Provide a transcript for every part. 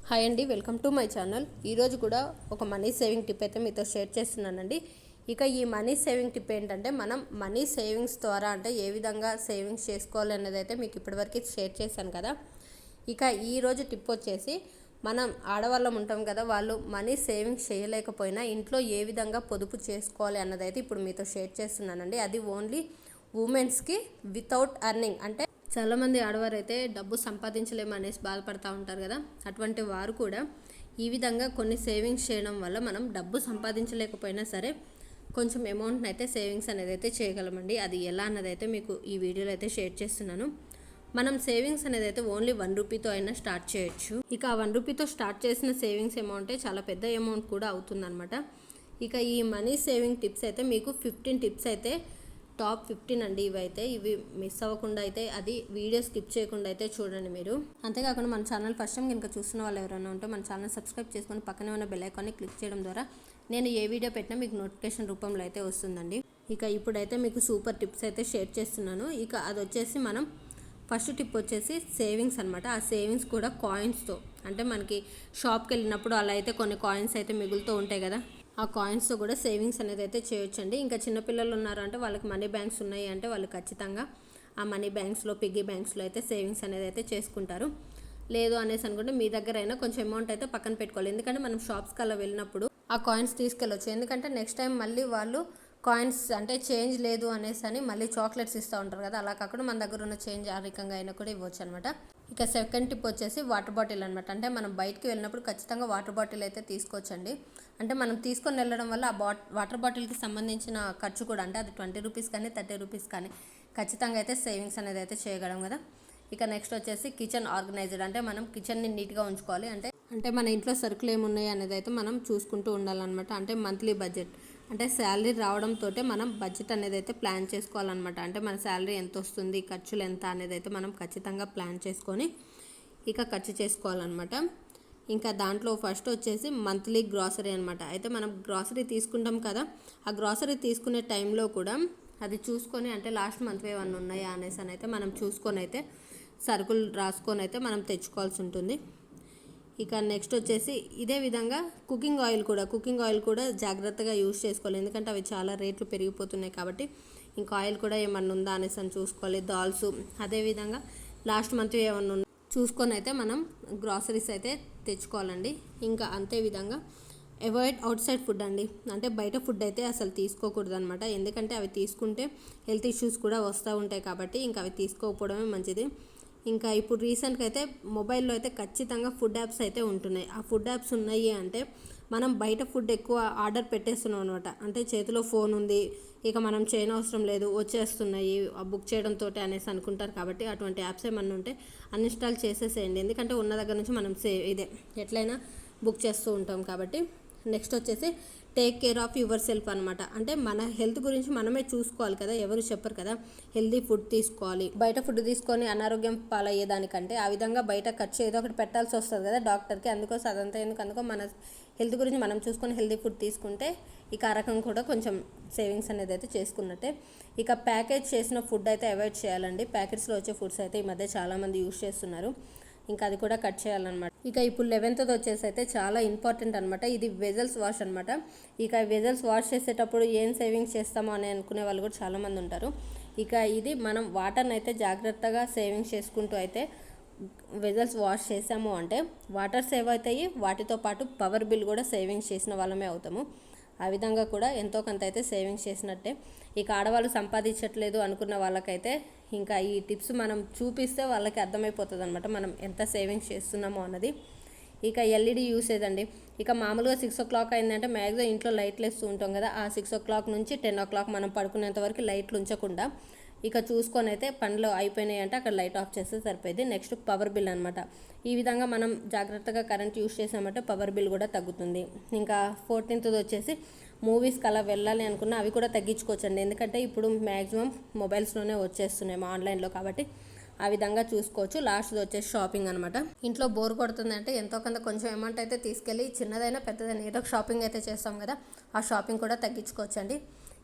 Hi అండి, welcome to my channel. ఈరోజు కూడా ఒక మనీ సేవింగ్ టిప్ అయితే మీతో షేర్ చేస్తున్నానండి. ఇక ఈ మనీ సేవింగ్ టిప్ ఏంటంటే మనం మనీ సేవింగ్స్ ద్వారా అంటే ఏ విధంగా సేవింగ్స్ చేసుకోవాలి అనేది అయితే మీకు ఇప్పటివరకు షేర్ చేశాను కదా. ఇక ఈరోజు టిప్ వచ్చేసి మనం ఆడవాళ్ళం ఉంటాం కదా, వాళ్ళు మనీ సేవింగ్స్ చేయలేకపోయినా ఇంట్లో ఏ విధంగా పొదుపు చేసుకోవాలి అన్నదైతే ఇప్పుడు మీతో షేర్ చేస్తున్నానండి. అది ఓన్లీ ఉమెన్స్కి వితౌట్ ఎర్నింగ్. అంటే చాలామంది ఆడవారు అయితే డబ్బు సంపాదించలేము అనేసి బాధపడుతూ ఉంటారు కదా, అటువంటి వారు కూడా ఈ విధంగా కొన్ని సేవింగ్స్ చేయడం వల్ల మనం డబ్బు సంపాదించలేకపోయినా సరే కొంచెం అమౌంట్ని అయితే సేవింగ్స్ అనేది అయితే చేయగలమండి. అది ఎలా అన్నది అయితే మీకు ఈ వీడియోలో అయితే షేర్ చేస్తున్నాను. మనం సేవింగ్స్ అనేది అయితే ఓన్లీ 1 రూపీతో అయినా స్టార్ట్ చేయొచ్చు. ఇక ఆ 1 రూపీతో స్టార్ట్ చేసిన సేవింగ్స్ అమౌంటే చాలా పెద్ద అమౌంట్ కూడా అవుతుందన్నమాట. ఇక ఈ మనీ సేవింగ్ టిప్స్ అయితే మీకు 15 టిప్స్ అయితే టాప్ 15 అండి. ఇవి మిస్ అవ్వకుండా అయితే అది వీడియో స్కిప్ చేయకుండా అయితే చూడండి మీరు. అంతేకాకుండా మన ఛానల్ ఫస్ట్ టైం కనుక చూస్తున్న వాళ్ళు ఎవరైనా ఉంటే మన ఛానల్ సబ్స్క్రైబ్ చేసుకొని పక్కనే ఉన్న బెల్ ఐకాన్ని క్లిక్ చేయడం ద్వారా నేను ఏ వీడియో పెట్టినా మీకు నోటిఫికేషన్ రూపంలో అయితే వస్తుందండి. ఇక ఇప్పుడైతే మీకు సూపర్ టిప్స్ అయితే షేర్ చేస్తున్నాను. ఇక అది వచ్చేసి మనం ఫస్ట్ టిప్ వచ్చేసి సేవింగ్స్ అనమాట. ఆ సేవింగ్స్ కూడా కాయిన్స్తో, అంటే మనకి షాప్కి వెళ్ళినప్పుడు అలా అయితే కొన్ని కాయిన్స్ అయితే మిగులుతూ ఉంటాయి కదా, ఆ కాయిన్స్తో కూడా సేవింగ్స్ అనేది అయితే చేయొచ్చండి. ఇంకా చిన్నపిల్లలు ఉన్నారంటే వాళ్ళకి మనీ బ్యాంక్స్ ఉన్నాయి అంటే వాళ్ళు ఖచ్చితంగా ఆ మనీ బ్యాంక్స్లో, పిగ్గీ బ్యాంక్స్లో అయితే సేవింగ్స్ అనేది అయితే చేసుకుంటారు. లేదు అనేసి అనుకుంటే మీ దగ్గర అయినా కొంచెం అమౌంట్ అయితే పక్కన పెట్టుకోవాలి. ఎందుకంటే మనం షాప్స్కి అలా వెళ్ళినప్పుడు ఆ కాయిన్స్ తీసుకెళ్ళొచ్చు. ఎందుకంటే నెక్స్ట్ టైం మళ్ళీ వాళ్ళు కాయిన్స్ అంటే చేంజ్ లేదు అనేసి అని మళ్ళీ చాక్లెట్స్ ఇస్తూ ఉంటారు కదా, అలా కాకుండా మన దగ్గర ఉన్న చేంజ్ ఆ రకంగా అయినా కూడా ఇవ్వచ్చు అనమాట. ఇక సెకండ్ టిప్ వచ్చేసి వాటర్ బాటిల్ అనమాట. అంటే మనం బయటికి వెళ్ళినప్పుడు ఖచ్చితంగా వాటర్ బాటిల్ అయితే తీసుకోవచ్చండి. అంటే మనం తీసుకొని వెళ్ళడం వల్ల ఆ వాటర్ బాటిల్కి సంబంధించిన ఖర్చు కూడా, అంటే అది 20 రూపీస్ కానీ 30 రూపీస్ కానీ ఖచ్చితంగా అయితే సేవింగ్స్ అనేది అయితే చేయగలం కదా. ఇక నెక్స్ట్ వచ్చేసి కిచెన్ ఆర్గనైజ్డ్. అంటే మనం కిచెన్ని నీట్గా ఉంచుకోవాలి. అంటే మన ఇంట్లో సరుకులు ఏమున్నాయి అనేది అయితే మనం చూసుకుంటూ ఉండాలన్నమాట. అంటే మంత్లీ బడ్జెట్, అంటే శాలరీ రావడంతో మనం బడ్జెట్ అనేది అయితే ప్లాన్ చేసుకోవాలన్నమాట. అంటే మన శాలరీ ఎంత వస్తుంది, ఖర్చులు ఎంత అనేది అయితే మనం ఖచ్చితంగా ప్లాన్ చేసుకొని ఇక ఖర్చు చేసుకోవాలన్నమాట. ఇంకా దాంట్లో ఫస్ట్ వచ్చేసి మంత్లీ గ్రాసరీ అనమాట. అయితే మనం గ్రాసరీ తీసుకుంటాం కదా, ఆ గ్రాసరీ తీసుకునే టైంలో కూడా అది చూసుకొని, అంటే లాస్ట్ మంత్ ఏమన్నా ఉన్నాయా అనేసి అని అయితే మనం చూసుకొని అయితే సరుకులు రాసుకొని అయితే మనం తెచ్చుకోవాల్సి ఉంటుంది. ఇక నెక్స్ట్ వచ్చేసి ఇదే విధంగా కుకింగ్ ఆయిల్ కూడా జాగ్రత్తగా యూజ్ చేసుకోవాలి. ఎందుకంటే అవి చాలా రేట్లు పెరిగిపోతున్నాయి కాబట్టి ఇంకా ఆయిల్ కూడా ఏమన్నా ఉందా అనేసి అని చూసుకోవాలి. దాల్స్ అదేవిధంగా లాస్ట్ మంత్ ఏమన్నా చూసుకొని అయితే మనం గ్రాసరీస్ అయితే తెచ్చుకోవాలండి. ఇంకా అంతే విధంగా అవాయిడ్ అవుట్ సైడ్ ఫుడ్ అండి. అంటే బయట ఫుడ్ అయితే అసలు తీసుకోకూడదు అనమాట. ఎందుకంటే అవి తీసుకుంటే హెల్త్ ఇష్యూస్ కూడా వస్తూ ఉంటాయి కాబట్టి ఇంకా అవి తీసుకోకపోవడమే మంచిది. ఇంకా ఇప్పుడు రీసెంట్గా అయితే మొబైల్లో అయితే ఖచ్చితంగా ఫుడ్ యాప్స్ అయితే ఉంటున్నాయి. ఆ ఫుడ్ యాప్స్ ఉన్నాయి అంటే మనం బయట ఫుడ్ ఎక్కువ ఆర్డర్ పెట్టేస్తున్నాం అనమాట. అంటే చేతిలో ఫోన్ ఉంది, ఇక మనం చేయనవసరం లేదు, వచ్చేస్తున్నాయి బుక్ చేయడంతో అనేసి అనుకుంటారు. కాబట్టి అటువంటి యాప్స్ ఏమన్నా ఉంటే అన్ఇన్స్టాల్ చేసేసేయండి. ఎందుకంటే ఉన్న దగ్గర నుంచి మనం ఇదే ఎట్లయినా బుక్ చేస్తూ ఉంటాం కాబట్టి. నెక్స్ట్ వచ్చేసి take care of your self అనమాట. అంటే మన హెల్త్ గురించి మనమే చూసుకోవాలి కదా, ఎవరు చెప్పరు కదా. హెల్తీ ఫుడ్ తీసుకోవాలి. బయట ఫుడ్ తీసుకొని అనారోగ్యం పాలయ్యేదానికంటే ఆ విధంగా బయట ఖర్చు ఏదో ఒకటి పెట్టాల్సి వస్తుంది కదా డాక్టర్కి. అందుకోసం అదంతా ఎందుకు మన హెల్త్ గురించి మనం చూసుకొని హెల్తీ ఫుడ్ తీసుకుంటే ఇక ఆ రకం కూడా కొంచెం సేవింగ్స్ అనేది అయితే చేసుకున్నట్టే. ఇక ప్యాకేజ్ చేసిన ఫుడ్ అయితే అవాయిడ్ చేయాలండి. ప్యాకెట్స్లో వచ్చే ఫుడ్స్ అయితే ఈ మధ్య చాలామంది యూజ్ చేస్తున్నారు. ఇంకా అది కూడా కట్ చేయాలన్నమాట. ఇక ఇప్పుడు 11th వచ్చేసి అయితే చాలా ఇంపార్టెంట్ అనమాట. ఇది వెజల్స్ వాష్ అనమాట. ఇక వెజల్స్ వాష్ చేసేటప్పుడు ఏం సేవింగ్స్ చేస్తామో అని అనుకునే వాళ్ళు కూడా చాలామంది ఉంటారు. ఇక ఇది మనం వాటర్ని అయితే జాగ్రత్తగా సేవింగ్స్ చేసుకుంటూ అయితే వెజల్స్ వాష్ చేసాము అంటే వాటర్ సేవ్ అవుతాయి, వాటితో పాటు పవర్ బిల్ కూడా సేవింగ్స్ చేసిన వాళ్ళమే అవుతాము. ఆ విధంగా కూడా ఎంతో కొంత అయితే సేవింగ్స్ చేసినట్టే. ఇక ఆడవాళ్ళు సంపాదించట్లేదు అనుకున్న వాళ్ళకైతే ఇంకా ఈ టిప్స్ మనం చూపిస్తే వాళ్ళకి అర్థమైపోతుంది అనమాట మనం ఎంత సేవింగ్స్ చేస్తున్నామో అన్నది. ఇక ఎల్ఈడి యూసేజ్ అండి. ఇక మామూలుగా 6 o'clock అయిందంటే మ్యాక్సిమం ఇంట్లో లైట్లు వేస్తూ ఉంటాం కదా, ఆ 6 o'clock నుంచి 10 o'clock మనం పడుకునేంత వరకు లైట్లు ఉంచకుండా ఇక చూసుకొని అయితే పనులు అయిపోయినాయి అంటే అక్కడ లైట్ ఆఫ్ చేస్తే సరిపోయింది. నెక్స్ట్ పవర్ బిల్ అనమాట. ఈ విధంగా మనం జాగ్రత్తగా కరెంట్ యూస్ చేసామంటే పవర్ బిల్ కూడా తగ్గుతుంది. ఇంకా 14th వచ్చేసి మూవీస్కి అలా వెళ్ళాలి అనుకున్నా అవి కూడా తగ్గించుకోవచ్చండి. ఎందుకంటే ఇప్పుడు మ్యాక్సిమం మొబైల్స్లోనే వచ్చేస్తున్నాయి ఆన్లైన్లో కాబట్టి ఆ విధంగా చూసుకోవచ్చు. లాస్ట్ది వచ్చేసి షాపింగ్ అనమాట. ఇంట్లో బోర్ కొడుతుందంటే ఎంతో కొంత కొంచెం అమౌంట్ అయితే తీసుకెళ్ళి చిన్నదైనా పెద్దదైనా ఏదో ఒక షాపింగ్ అయితే చేస్తాం కదా, ఆ షాపింగ్ కూడా తగ్గించుకోవచ్చండి.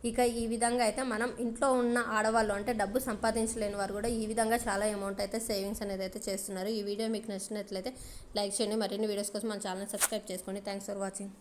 ఇక ఈ విధంగా అయితే మనం ఇంట్లో ఉన్న ఆడవాళ్ళు అంటే డబ్బు సంపాదించలేని వారు కూడా ఈ విధంగా చాలా అమౌంట్ అయితే సేవింగ్స్ అనేది అయితే చేస్తున్నారు. ఈ వీడియో మీకు నచ్చినట్లయితే లైక్ చేయండి. మరిన్ని వీడియోస్ కోసం మన ఛానల్ సబ్స్క్రైబ్ చేసుకోండి. Thanks for watching.